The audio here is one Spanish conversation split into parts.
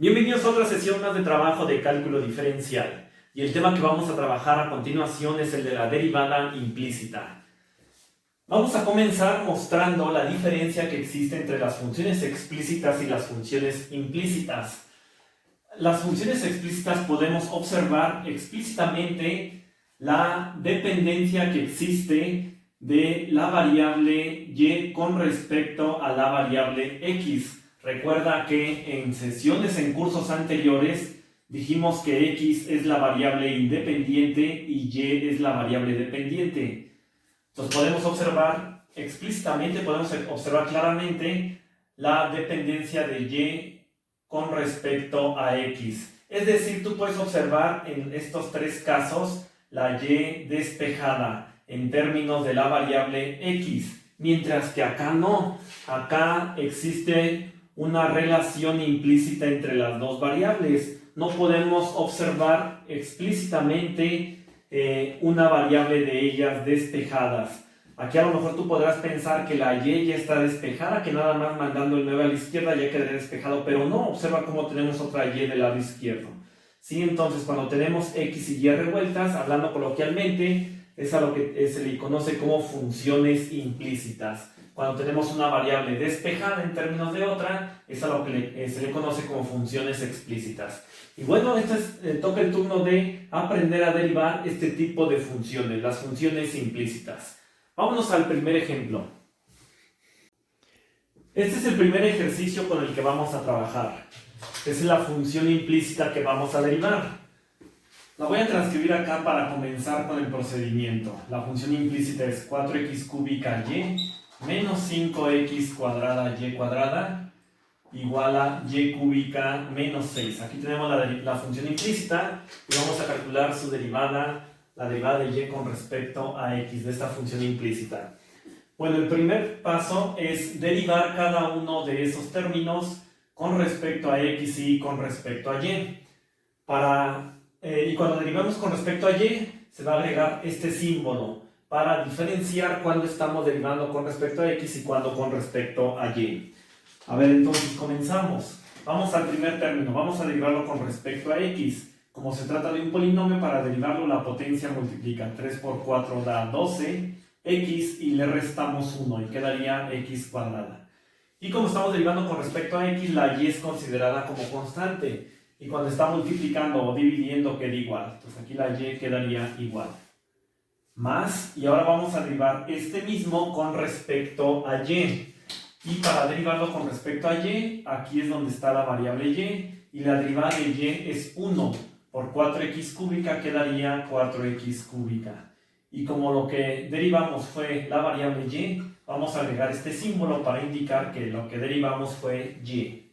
Bienvenidos a otra sesión más de trabajo de cálculo diferencial. Y el tema que vamos a trabajar a continuación es el de la derivada implícita. Vamos a comenzar mostrando la diferencia que existe entre las funciones explícitas y las funciones implícitas. Las funciones explícitas podemos observar explícitamente la dependencia que existe de la variable y con respecto a la variable x. Recuerda que en sesiones en cursos anteriores dijimos que x es la variable independiente y y es la variable dependiente. Entonces podemos observar explícitamente, podemos observar claramente la dependencia de y con respecto a x. Es decir, tú puedes observar en estos tres casos la y despejada en términos de la variable x, mientras que acá no. Acá existe una relación implícita entre las dos variables. No podemos observar explícitamente una variable de ellas despejadas. Aquí a lo mejor tú podrás pensar que la y ya está despejada, que nada más mandando el 9 a la izquierda ya quedaría despejado, pero no, observa cómo tenemos otra y del lado izquierdo. ¿Sí? Entonces cuando tenemos x y y revueltas, hablando coloquialmente, es a lo que se le conoce como funciones implícitas. Cuando tenemos una variable despejada en términos de otra, es a lo que se le conoce como funciones explícitas. Y bueno, toca el turno de aprender a derivar este tipo de funciones, las funciones implícitas. Vámonos al primer ejemplo. Este es el primer ejercicio con el que vamos a trabajar. Esta es la función implícita que vamos a derivar. La voy a transcribir acá para comenzar con el procedimiento. La función implícita es 4x cúbica y menos 5x cuadrada y cuadrada igual a y cúbica menos 6. Aquí tenemos la función implícita y vamos a calcular su derivada, la derivada de y con respecto a x de esta función implícita. Bueno, el primer paso es derivar cada uno de esos términos con respecto a x y con respecto a y. Y cuando derivamos con respecto a y, se va a agregar este símbolo para diferenciar cuando estamos derivando con respecto a x y cuando con respecto a y. A ver, entonces comenzamos. Vamos al primer término, vamos a derivarlo con respecto a x. Como se trata de un polinomio, para derivarlo la potencia multiplica 3 por 4 da 12, x y le restamos 1 y quedaría x cuadrada. Y como estamos derivando con respecto a x, la y es considerada como constante. Y cuando está multiplicando o dividiendo queda igual. Entonces aquí la y quedaría igual. Más, y ahora vamos a derivar este mismo con respecto a y. Y para derivarlo con respecto a y, aquí es donde está la variable y la derivada de y es 1. Por 4x cúbica quedaría 4x cúbica. Y como lo que derivamos fue la variable y, vamos a agregar este símbolo para indicar que lo que derivamos fue y.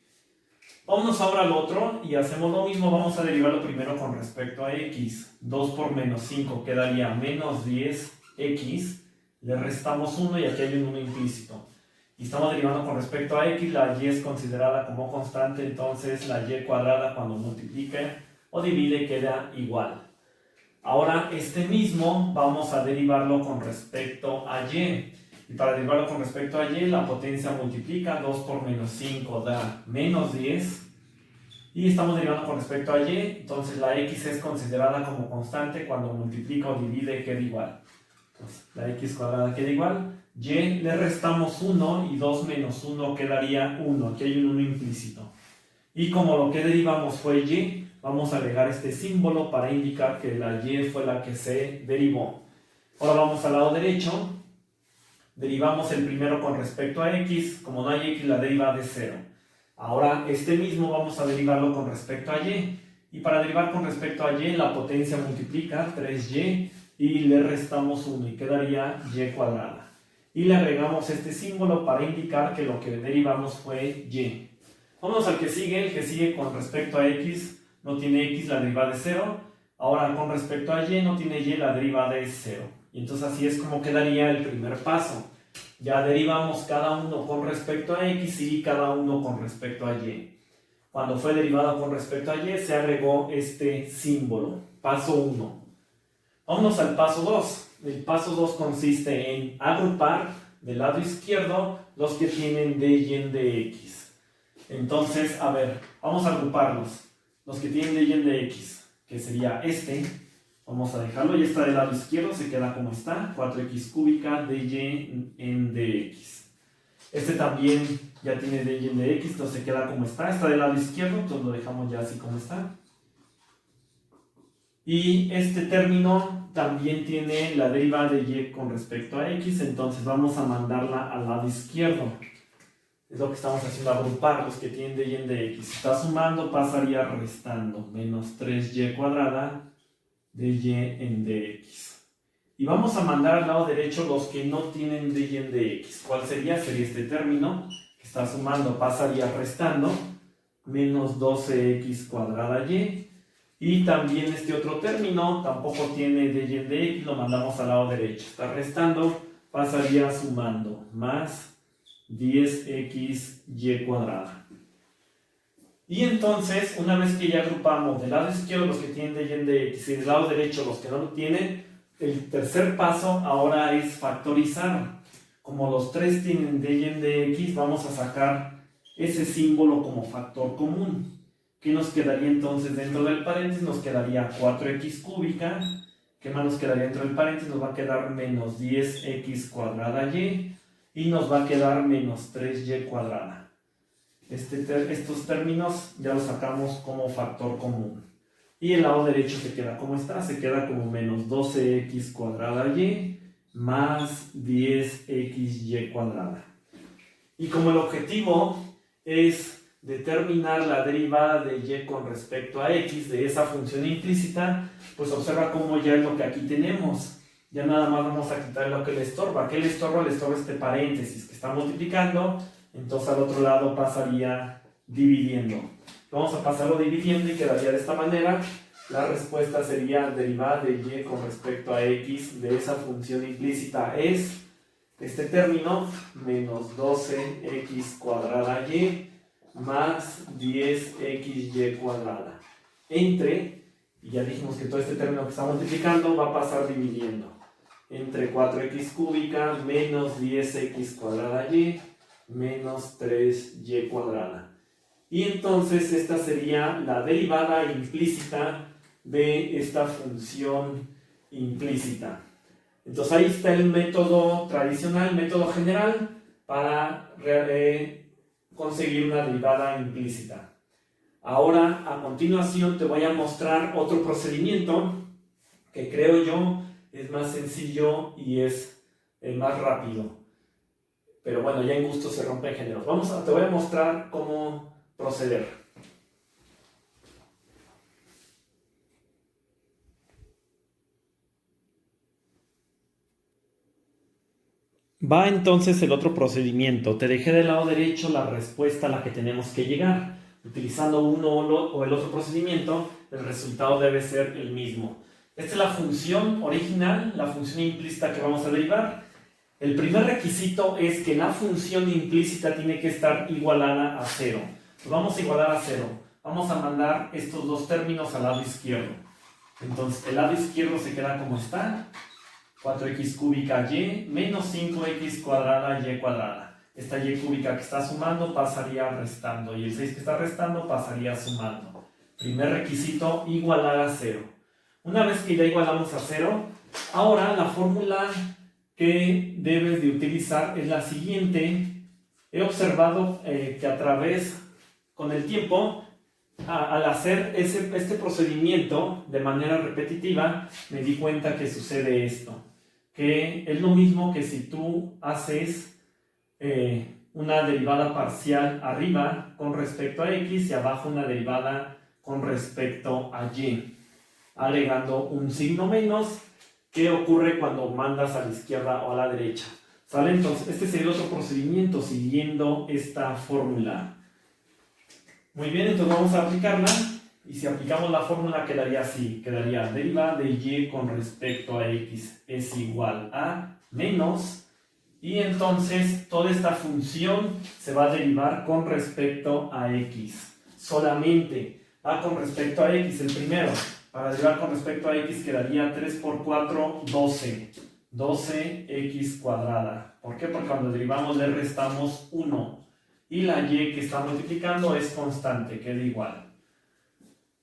Vámonos ahora al otro y hacemos lo mismo. Vamos a derivarlo primero con respecto a x. 2 por menos 5 quedaría menos 10x. Le restamos 1 y aquí hay un 1 implícito. Y estamos derivando con respecto a x. La y es considerada como constante, entonces la y cuadrada cuando multiplica o divide queda igual. Ahora este mismo vamos a derivarlo con respecto a y. Y para derivarlo con respecto a y, la potencia multiplica, 2 por menos 5 da menos 10. Y estamos derivando con respecto a y, entonces la x es considerada como constante, cuando multiplica o divide queda igual. Entonces la x cuadrada queda igual, y le restamos 1 y 2 menos 1 quedaría 1, aquí hay un 1 implícito. Y como lo que derivamos fue y, vamos a agregar este símbolo para indicar que la y fue la que se derivó. Ahora vamos al lado derecho. Derivamos el primero con respecto a x, como no hay x la derivada es 0. Ahora este mismo vamos a derivarlo con respecto a y. Y para derivar con respecto a y, la potencia multiplica 3y y le restamos 1 y quedaría y cuadrada. Y le agregamos este símbolo para indicar que lo que derivamos fue y. Vamos al que sigue, el que sigue con respecto a x no tiene x, la derivada es 0. Ahora con respecto a y no tiene y, la derivada es 0. Y entonces así es como quedaría el primer paso. Ya derivamos cada uno con respecto a x y cada uno con respecto a y. Cuando fue derivado con respecto a y, se agregó este símbolo. Paso 1. Vámonos al paso 2. El paso 2 consiste en agrupar del lado izquierdo los que tienen d y en dx. Entonces, a ver, Vamos a agruparlos. Los que tienen dy en dx, que sería este. Vamos a dejarlo, y está del lado izquierdo, se queda como está, 4x cúbica dy en dx. Este también ya tiene dy en dx, entonces se queda como está del lado izquierdo, entonces lo dejamos ya así como está. Y este término también tiene la derivada de y con respecto a x, entonces vamos a mandarla al lado izquierdo. Es lo que estamos haciendo, agrupar los que tienen dy en dx. Si está sumando, pasaría restando, menos 3y cuadrada dy en dx. Y vamos a mandar al lado derecho los que no tienen dy en dx. ¿Cuál sería? Sería este término que está sumando, pasaría restando, menos 12x cuadrada y. Y también este otro término tampoco tiene dy en dx, lo mandamos al lado derecho. Está restando, pasaría sumando, más 10xy cuadrada. Y entonces, una vez que ya agrupamos del lado izquierdo los que tienen dy en dx y del lado derecho los que no lo tienen, el tercer paso ahora es factorizar. Como los tres tienen dy en dx, vamos a sacar ese símbolo como factor común. ¿Qué nos quedaría entonces dentro del paréntesis? Nos quedaría 4x cúbica. ¿Qué más nos quedaría dentro del paréntesis? Nos va a quedar menos 10x cuadrada y. Y nos va a quedar menos 3y cuadrada. Estos términos ya los sacamos como factor común. Y el lado derecho se queda como está. Se queda como menos 12x cuadrada y más 10xy cuadrada. Y como el objetivo es determinar la derivada de y con respecto a x de esa función implícita, pues observa cómo ya es lo que aquí tenemos. Ya nada más vamos a quitar lo que le estorba. ¿Qué le estorba? Le estorba este paréntesis que está multiplicando, entonces al otro lado pasaría dividiendo. Vamos a pasarlo dividiendo y quedaría de esta manera. La respuesta sería derivada de y con respecto a x de esa función implícita es este término, menos 12x cuadrada y más 10xy cuadrada entre, y ya dijimos que todo este término que está multiplicando va a pasar dividiendo, entre 4x cúbica menos 10x cuadrada y menos 3y cuadrada. Y entonces esta sería la derivada implícita de esta función implícita. Entonces ahí está el método tradicional, el método general para conseguir una derivada implícita. Ahora, a continuación, te voy a mostrar otro procedimiento que creo yo es más sencillo y es más rápido. Pero bueno, ya en gusto se rompen géneros. Te voy a mostrar cómo proceder. Va entonces el otro procedimiento. Te dejé del lado derecho la respuesta a la que tenemos que llegar. Utilizando uno o el otro procedimiento, el resultado debe ser el mismo. Esta es la función original, la función implícita que vamos a derivar. El primer requisito es que la función implícita tiene que estar igualada a 0. Pues vamos a igualar a 0. Vamos a mandar estos dos términos al lado izquierdo. Entonces, el lado izquierdo se queda como está. 4x cúbica y menos 5x cuadrada y cuadrada. Esta y cúbica que está sumando pasaría restando y el 6 que está restando pasaría sumando. Primer requisito, igualar a 0. Una vez que ya igualamos a 0, ahora la fórmula que debes de utilizar es la siguiente. He observado que a través, con el tiempo, al hacer este procedimiento de manera repetitiva, me di cuenta que sucede esto. Que es lo mismo que si tú haces una derivada parcial arriba con respecto a x y abajo una derivada con respecto a y, agregando un signo menos. ¿Qué ocurre cuando mandas a la izquierda o a la derecha? ¿Sale? Entonces, este sería el otro procedimiento siguiendo esta fórmula. Muy bien, entonces vamos a aplicarla. Y si aplicamos la fórmula quedaría así. Quedaría derivada de y con respecto a x es igual a menos. Y entonces toda esta función se va a derivar con respecto a x. Solamente va con respecto a x el primero. Para derivar con respecto a x quedaría 3 por 4, 12. 12x cuadrada. ¿Por qué? Porque cuando derivamos le restamos 1. y la y que está multiplicando es constante, queda igual.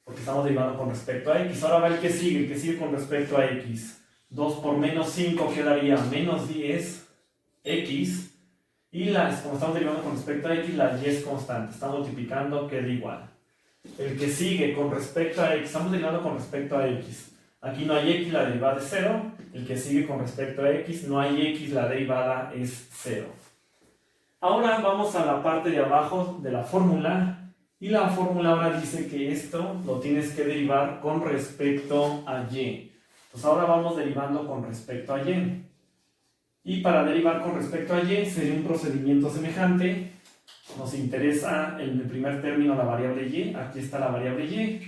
Porque estamos derivando con respecto a x. Ahora va el que sigue con respecto a x. 2 por menos 5 quedaría menos 10 x. Y como estamos derivando con respecto a x, la y es constante. Está multiplicando, queda igual. El que sigue con respecto a x, estamos derivando con respecto a x. Aquí no hay x, la derivada es 0. El que sigue con respecto a x, no hay x, la derivada es 0. Ahora vamos a la parte de abajo de la fórmula. Y la fórmula ahora dice que esto lo tienes que derivar con respecto a y. Pues ahora vamos derivando con respecto a y. Y para derivar con respecto a y sería un procedimiento semejante. Nos interesa en el primer término la variable y. Aquí está la variable y.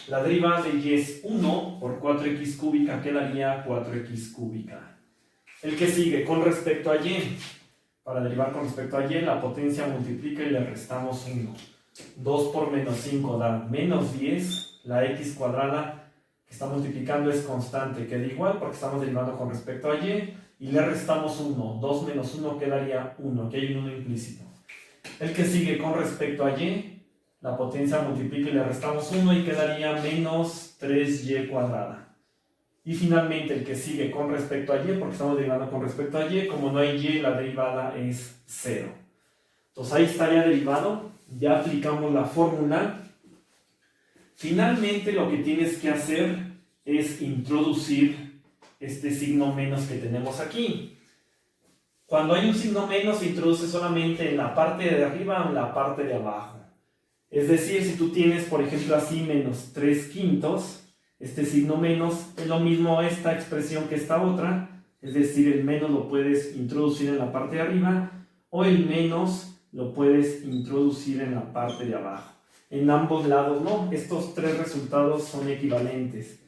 La derivada de y es 1 por 4x cúbica, quedaría 4x cúbica. El que sigue con respecto a y. Para derivar con respecto a y, la potencia multiplica y le restamos 1. 2 por menos 5 da menos 10. La x cuadrada que está multiplicando es constante, queda igual porque estamos derivando con respecto a y. Y le restamos 1. 2 menos 1 quedaría 1. Aquí hay un 1 implícito. El que sigue con respecto a y, la potencia multiplica y le restamos 1 y quedaría menos 3y cuadrada. Y finalmente el que sigue con respecto a y, porque estamos derivando con respecto a y, como no hay y, la derivada es 0. Entonces ahí está ya derivado, ya aplicamos la fórmula. Finalmente lo que tienes que hacer es introducir este signo menos que tenemos aquí. Cuando hay un signo menos se introduce solamente en la parte de arriba o en la parte de abajo. Es decir, si tú tienes, por ejemplo, así menos 3 quintos, este signo menos es lo mismo esta expresión que esta otra, es decir, el menos lo puedes introducir en la parte de arriba o el menos lo puedes introducir en la parte de abajo. En ambos lados no, estos tres resultados son equivalentes.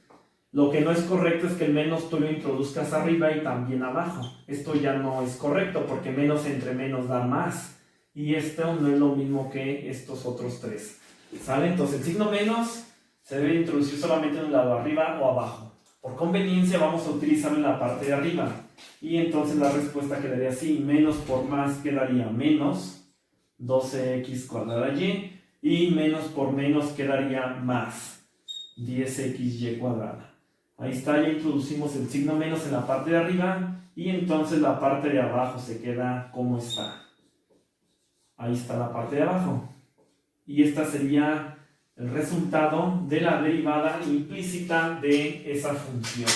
Lo que no es correcto es que el menos tú lo introduzcas arriba y también abajo. Esto ya no es correcto porque menos entre menos da más. Y esto no es lo mismo que estos otros tres. ¿Sale? Entonces el signo menos se debe introducir solamente en un lado, arriba o abajo. Por conveniencia vamos a utilizarlo en la parte de arriba. Y entonces la respuesta quedaría así. Menos por más quedaría menos 12x cuadrada y. Y menos por menos quedaría más 10xy cuadrada. Ahí está, ya introducimos el signo menos en la parte de arriba. Y entonces la parte de abajo se queda como está. Ahí está la parte de abajo. Y esta sería el resultado de la derivada implícita de esa función.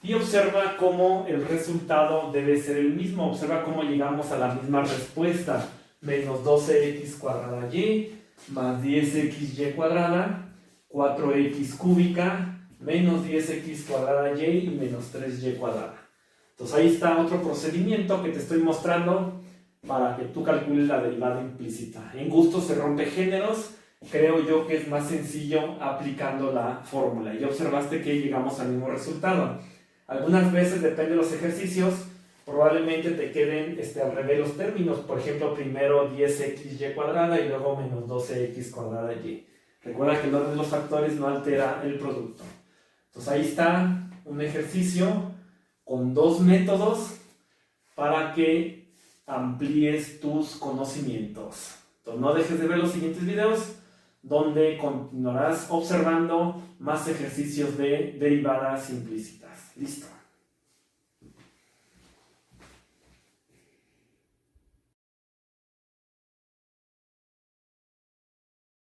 Y observa cómo el resultado debe ser el mismo. Observa cómo llegamos a la misma respuesta. Menos 12x cuadrada y más 10xy cuadrada, 4x cúbica, menos 10x cuadrada y menos 3y cuadrada. Entonces ahí está otro procedimiento que te estoy mostrando para que tú calcules la derivada implícita. En gusto se rompe géneros. Creo yo que es más sencillo aplicando la fórmula. Y observaste que llegamos al mismo resultado. Algunas veces, depende de los ejercicios, probablemente te queden al revés los términos. Por ejemplo, primero 10xy cuadrada y luego menos 12x cuadrada y. Recuerda que el orden de los factores no altera el producto. Entonces ahí está un ejercicio con dos métodos para que amplíes tus conocimientos. Entonces no dejes de ver los siguientes videos donde continuarás observando más ejercicios de derivadas implícitas. Listo.